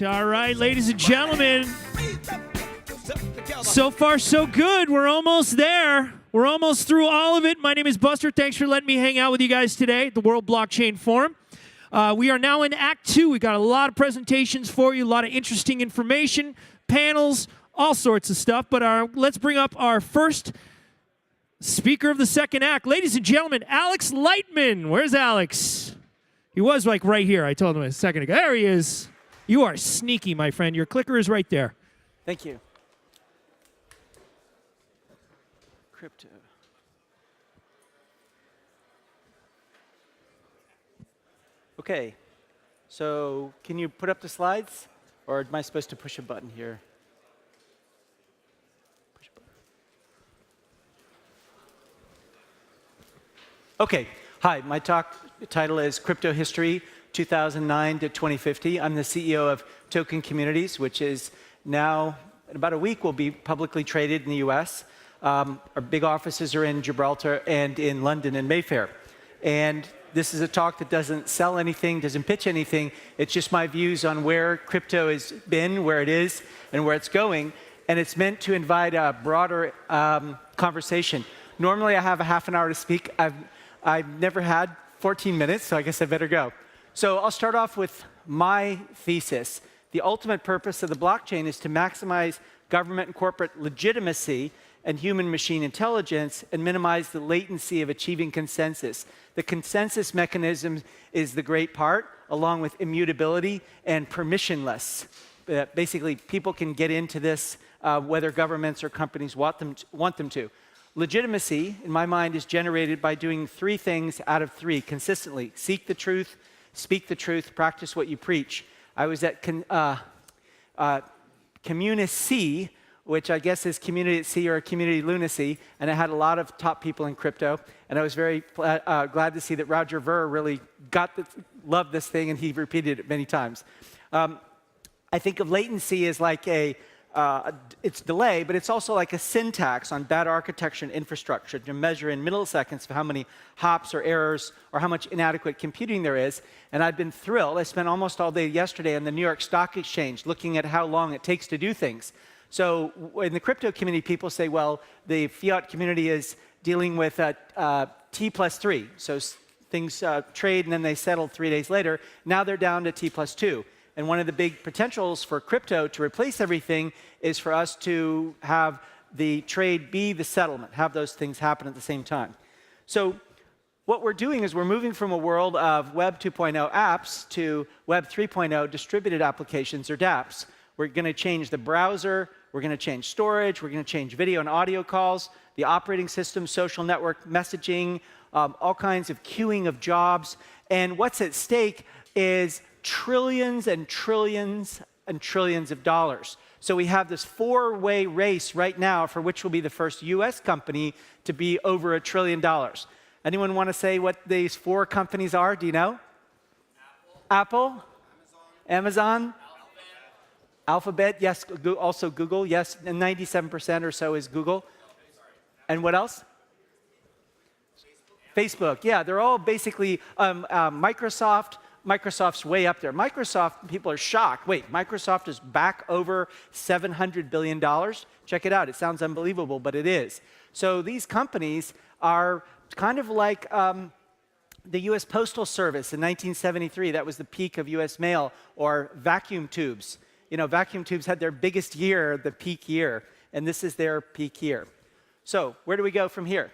right, ladies and gentlemen. So far, so good. We're almost there. We're almost through all of it. My name is Buster. Thanks for letting me hang out with you guys today at the World Blockchain Forum. We are now in Act 2. We've got a lot of presentations for you, a lot of interesting information, panels, all sorts of stuff. But let's bring up our first speaker of the second act. Ladies and gentlemen, Alex Lightman. Where's Alex? He was like right here. I told him a second ago. There he is. You are sneaky, my friend. Your clicker is right there. Thank you. Crypto. Okay, so can you put up the slides? Or am I supposed to push a button here? Push a button. Okay, hi, my talk title is Crypto History 2009 to 2050. I'm the CEO of Token Communities, which is now, in about a week, will be publicly traded in the US. Our big offices are in Gibraltar and in London and Mayfair. And this is a talk that doesn't sell anything, doesn't pitch anything. It's just my views on where crypto has been, where it is, and where it's going. And it's meant to invite a broader conversation. Normally, I have a half an hour to speak. I've never had 14 minutes, so I guess I better go. So I'll start off with my thesis. The ultimate purpose of the blockchain is to maximize government and corporate legitimacy and human-machine intelligence and minimize the latency of achieving consensus. The consensus mechanism is the great part, along with immutability and permissionless. Basically, people can get into this whether governments or companies want them to. Legitimacy, in my mind, is generated by doing three things out of three consistently. Seek the truth, speak the truth, practice what you preach. I was at Communicy, which I guess is community at sea or community lunacy, and I had a lot of top people in crypto, and I was very glad to see that Roger Ver really loved this thing, and he repeated it many times. I think of latency as like it's delay, but it's also like a syntax on bad architecture and infrastructure to measure in milliseconds for how many hops or errors or how much inadequate computing there is. And I've been thrilled. I spent almost all day yesterday on the New York Stock Exchange looking at how long it takes to do things. So in the crypto community, people say, well, the fiat community is dealing with T+3. So things trade and then they settle 3 days later. Now they're down to T+2. And one of the big potentials for crypto to replace everything is for us to have the trade be the settlement, have those things happen at the same time. So what we're doing is we're moving from a world of Web 2.0 apps to Web 3.0 distributed applications, or dApps. We're going to change the browser, we're going to change storage, we're going to change video and audio calls, the operating system, social network messaging, all kinds of queuing of jobs. And what's at stake is trillions and trillions and trillions of dollars. So we have this four-way race right now for which will be the first US company to be over $1 trillion. Anyone want to say what these four companies are? Do you know? Apple? Amazon? Alphabet, yes. Also Google, yes. And 97% or so is Google. And what else? Facebook, yeah. They're all basically Microsoft. Microsoft's way up there. Microsoft, people are shocked. Wait, Microsoft is back over $700 billion? Check it out. It sounds unbelievable, but it is. So these companies are kind of like the US Postal Service in 1973. That was the peak of US mail, or vacuum tubes. You know, vacuum tubes had their biggest year, the peak year, and this is their peak year. So where do we go from here?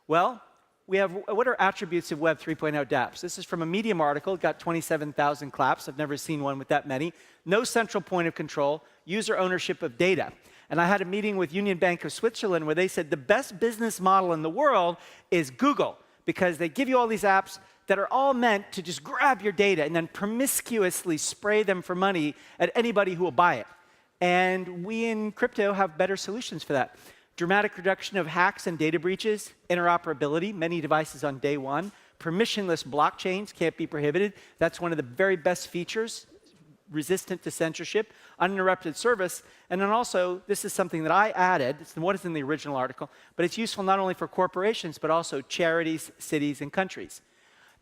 Well, we have, what are attributes of Web 3.0 dApps? This is from a Medium article. It got 27,000 claps. I've never seen one with that many. No central point of control, user ownership of data. And I had a meeting with Union Bank of Switzerland where they said the best business model in the world is Google, because they give you all these apps that are all meant to just grab your data and then promiscuously spray them for money at anybody who will buy it. And we in crypto have better solutions for that. Dramatic reduction of hacks and data breaches, interoperability, many devices on day one, permissionless blockchains can't be prohibited. That's one of the very best features, resistant to censorship, uninterrupted service, and then also, this is something that I added, it's what is in the original article, but it's useful not only for corporations, but also charities, cities, and countries.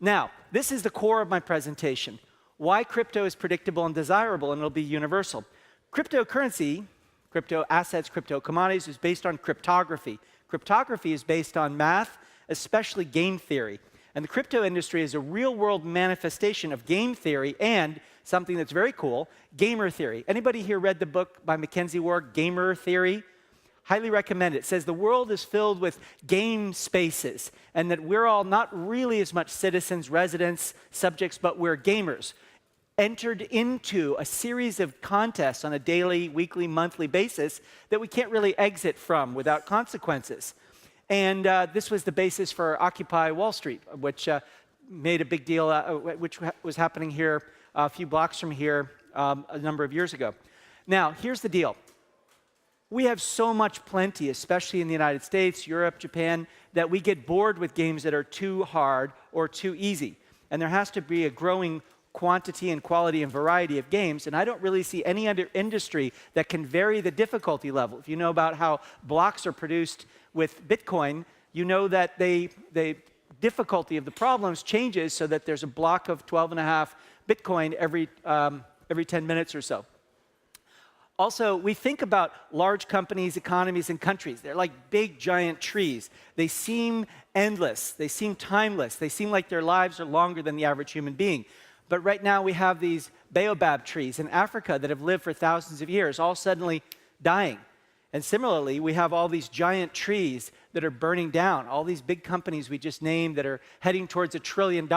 Now, this is the core of my presentation. why crypto is predictable and desirable, and it'll be universal. Cryptocurrency, crypto assets, crypto commodities, is based on cryptography. Cryptography is based on math, especially game theory. And the crypto industry is a real-world manifestation of game theory and something that's very cool, gamer theory. Anybody here read the book by Mackenzie Ward, Gamer Theory? Highly recommend it. It says the world is filled with game spaces and that we're all not really as much citizens, residents, subjects, but we're gamers. Entered into a series of contests on a daily, weekly, monthly basis that we can't really exit from without consequences. And this was the basis for Occupy Wall Street, which made a big deal, which was happening here a few blocks from here a number of years ago. Now, here's the deal. We have so much plenty, especially in the United States, Europe, Japan, that we get bored with games that are too hard or too easy. And there has to be a growing quantity and quality and variety of games, and I don't really see any other industry that can vary the difficulty level. If you know about how blocks are produced with Bitcoin, you know that the difficulty of the problems changes so that there's a block of 12.5 Bitcoin every 10 minutes or so. Also, we think about large companies, economies, and countries. They're like big, giant trees. They seem endless. They seem timeless. They seem like their lives are longer than the average human being. But right now, we have these baobab trees in Africa that have lived for thousands of years, all suddenly dying. And similarly, we have all these giant trees that are burning down, all these big companies we just named that are heading towards $1 trillion,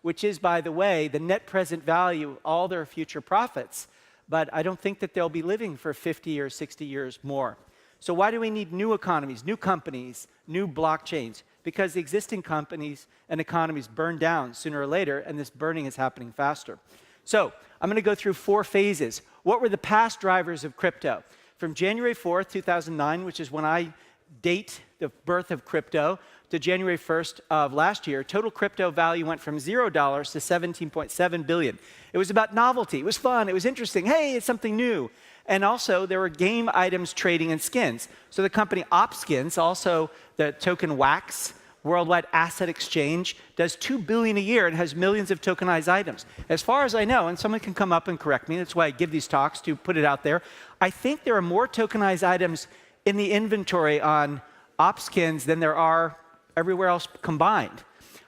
which is, by the way, the net present value of all their future profits. But I don't think that they'll be living for 50 or 60 years more. So why do we need new economies, new companies, new blockchains? Because the existing companies and economies burn down sooner or later, and this burning is happening faster. So I'm going to go through 4 phases. What were the past drivers of crypto? From January 4th, 2009, which is when I date the birth of crypto, to January 1st of last year, total crypto value went from $0 to $17.7 billion. It was about novelty. It was fun. It was interesting. Hey, it's something new. And also, there were game items trading and skins. So the company OpSkins, also the token WAX, Worldwide Asset Exchange, does $2 billion a year and has millions of tokenized items. As far as I know, and someone can come up and correct me, that's why I give these talks to put it out there, I think there are more tokenized items in the inventory on OpSkins than there are everywhere else combined.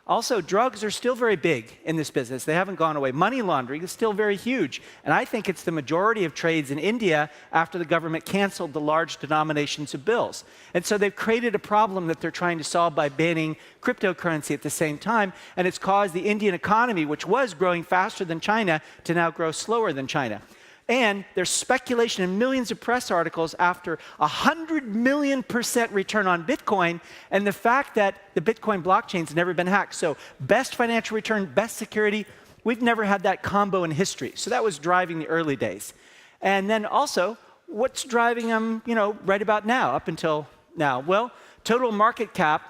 Also, drugs are still very big in this business. They haven't gone away. Money laundering is still very huge. And I think it's the majority of trades in India after the government canceled the large denominations of bills. And so they've created a problem that they're trying to solve by banning cryptocurrency at the same time. And it's caused the Indian economy, which was growing faster than China, to now grow slower than China. And there's speculation in millions of press articles after 100 million% return on Bitcoin, and the fact that the Bitcoin blockchain's never been hacked. So best financial return, best security, we've never had that combo in history. So that was driving the early days. And then also, what's driving them, right about now, up until now? Well, total market cap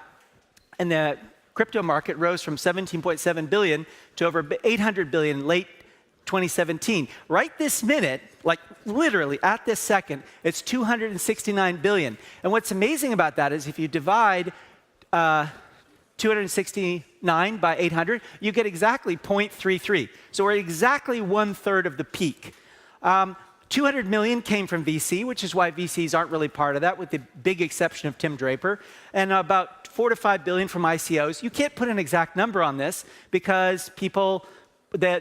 in the crypto market rose from 17.7 billion to over 800 billion late 2017. Right this minute, like literally at this second, it's 269 billion. And what's amazing about that is if you divide 269 by 800, you get exactly 0.33. So we're exactly 1/3 of the peak. 200 million came from VC, which is why VCs aren't really part of that, with the big exception of Tim Draper, and about 4 to 5 billion from ICOs. You can't put an exact number on this because people, the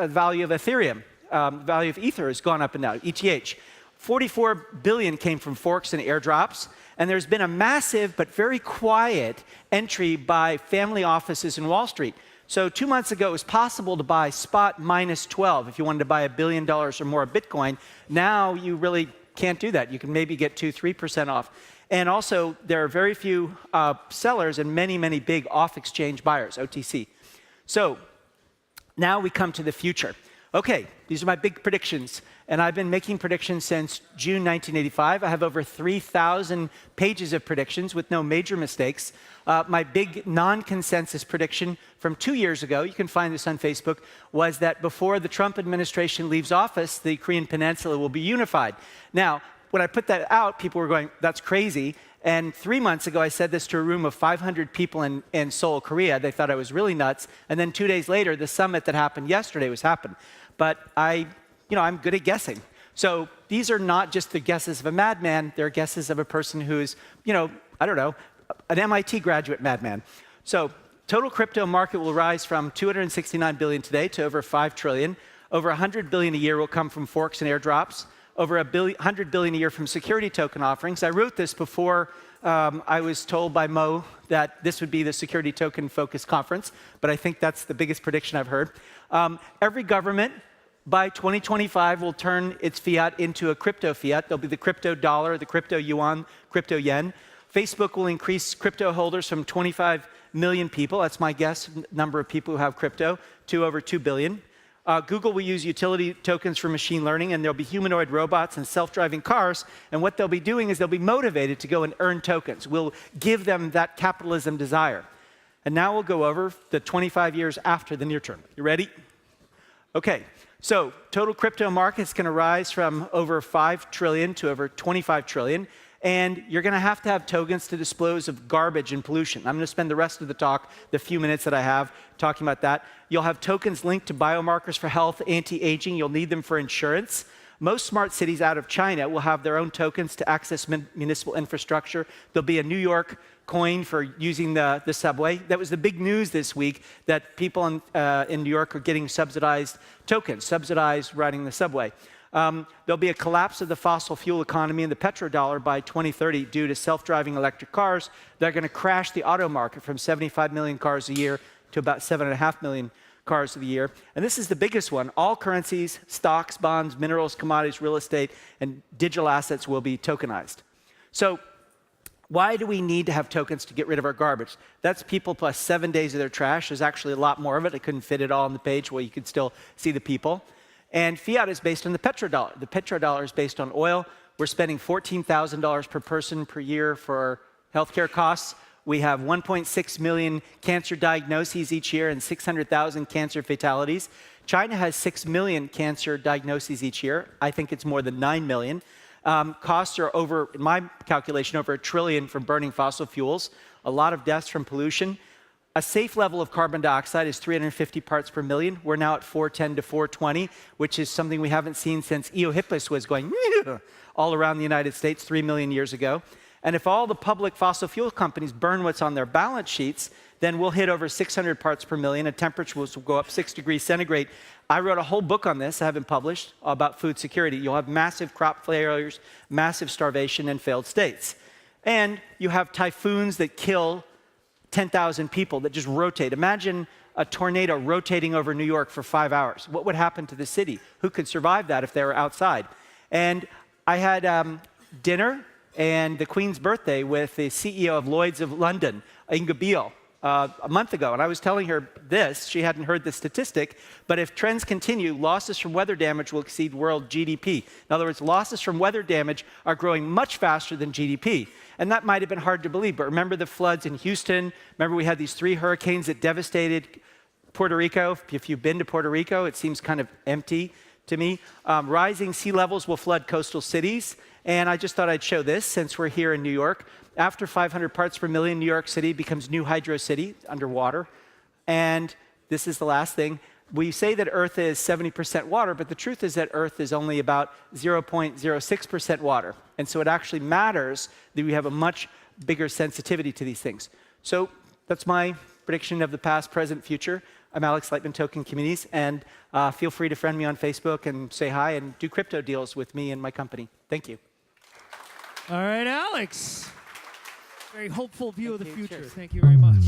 value of Ethereum, value of Ether has gone up and down, ETH. 44 billion came from forks and airdrops, and there's been a massive but very quiet entry by family offices in Wall Street. So 2 months ago, it was possible to buy spot minus 12 if you wanted to buy $1 billion or more of Bitcoin. Now you really can't do that. You can maybe get 2-3% off. And also, there are very few sellers and many, many big off-exchange buyers, OTC. So now we come to the future. Okay, these are my big predictions. And I've been making predictions since June 1985. I have over 3,000 pages of predictions with no major mistakes. My big non-consensus prediction from 2 years ago, you can find this on Facebook, was that before the Trump administration leaves office, the Korean Peninsula will be unified. Now, when I put that out, people were going, that's crazy. And 3 months ago, I said this to a room of 500 people in Seoul, Korea. They thought I was really nuts. And then 2 days later, the summit that happened yesterday was happening. But I'm good at guessing. So these are not just the guesses of a madman. They're guesses of a person who's, I don't know, an MIT graduate madman. So total crypto market will rise from 269 billion today to over 5 trillion. Over 100 billion a year will come from forks and airdrops. Over 100 billion a year from security token offerings. I wrote this before I was told by Mo that this would be the security token focused conference, but I think that's the biggest prediction I've heard. Every government by 2025 will turn its fiat into a crypto fiat. There'll be the crypto dollar, the crypto yuan, crypto yen. Facebook will increase crypto holders from 25 million people, that's my guess, number of people who have crypto, to over 2 billion. Google will use utility tokens for machine learning, and there'll be humanoid robots and self-driving cars. And what they'll be doing is they'll be motivated to go and earn tokens. We'll give them that capitalism desire. And now we'll go over the 25 years after the near term. You ready? Okay, so total crypto market is going to rise from over 5 trillion to over 25 trillion. And you're going to have tokens to dispose of garbage and pollution. I'm going to spend the rest of the talk, the few minutes that I have, talking about that. You'll have tokens linked to biomarkers for health, anti-aging. You'll need them for insurance. Most smart cities out of China will have their own tokens to access municipal infrastructure. There'll be a New York coin for using the subway. That was the big news this week, that people in New York are getting subsidized tokens, subsidized riding the subway. There'll be a collapse of the fossil fuel economy and the petrodollar by 2030 due to self-driving electric cars. They're going to crash the auto market from 75 million cars a year to about 7.5 million cars a year. And this is the biggest one. All currencies, stocks, bonds, minerals, commodities, real estate, and digital assets will be tokenized. So why do we need to have tokens to get rid of our garbage? That's people plus 7 days of their trash. There's actually a lot more of it. I couldn't fit it all on the page where you could still see the people. And fiat is based on the petrodollar. The petrodollar is based on oil. We're spending $14,000 per person per year for healthcare costs. We have 1.6 million cancer diagnoses each year and 600,000 cancer fatalities. China has 6 million cancer diagnoses each year. I think it's more than 9 million. Costs are over, in my calculation, over $1 trillion from burning fossil fuels. A lot of deaths from pollution. A safe level of carbon dioxide is 350 parts per million. We're now at 410 to 420, which is something we haven't seen since Eohippus was going all around the United States 3 million years ago. And if all the public fossil fuel companies burn what's on their balance sheets, then we'll hit over 600 parts per million, and temperatures will go up 6 degrees centigrade. I wrote a whole book on this, I haven't published, about food security. You'll have massive crop failures, massive starvation, and failed states. And you have typhoons that kill 10,000 people that just rotate. Imagine a tornado rotating over New York for 5 hours. What would happen to the city? Who could survive that if they were outside? And I had dinner and the Queen's birthday with the CEO of Lloyd's of London, Inga Beale, a month ago. And I was telling her this. She hadn't heard the statistic. But if trends continue, losses from weather damage will exceed world GDP. In other words, losses from weather damage are growing much faster than GDP. And that might have been hard to believe, but remember the floods in Houston? Remember we had these 3 hurricanes that devastated Puerto Rico? If you've been to Puerto Rico, it seems kind of empty to me. Rising sea levels will flood coastal cities. And I just thought I'd show this since we're here in New York. After 500 parts per million, New York City becomes New Hydro City, underwater. And this is the last thing. We say that Earth is 70% water, but the truth is that Earth is only about 0.06% water. And so it actually matters that we have a much bigger sensitivity to these things. So that's my prediction of the past, present, future. I'm Alex, Lightman Token Communities, and feel free to friend me on Facebook and say hi and do crypto deals with me and my company. Thank you. All right, Alex. Very hopeful view of the future. Cheers. Thank you very much.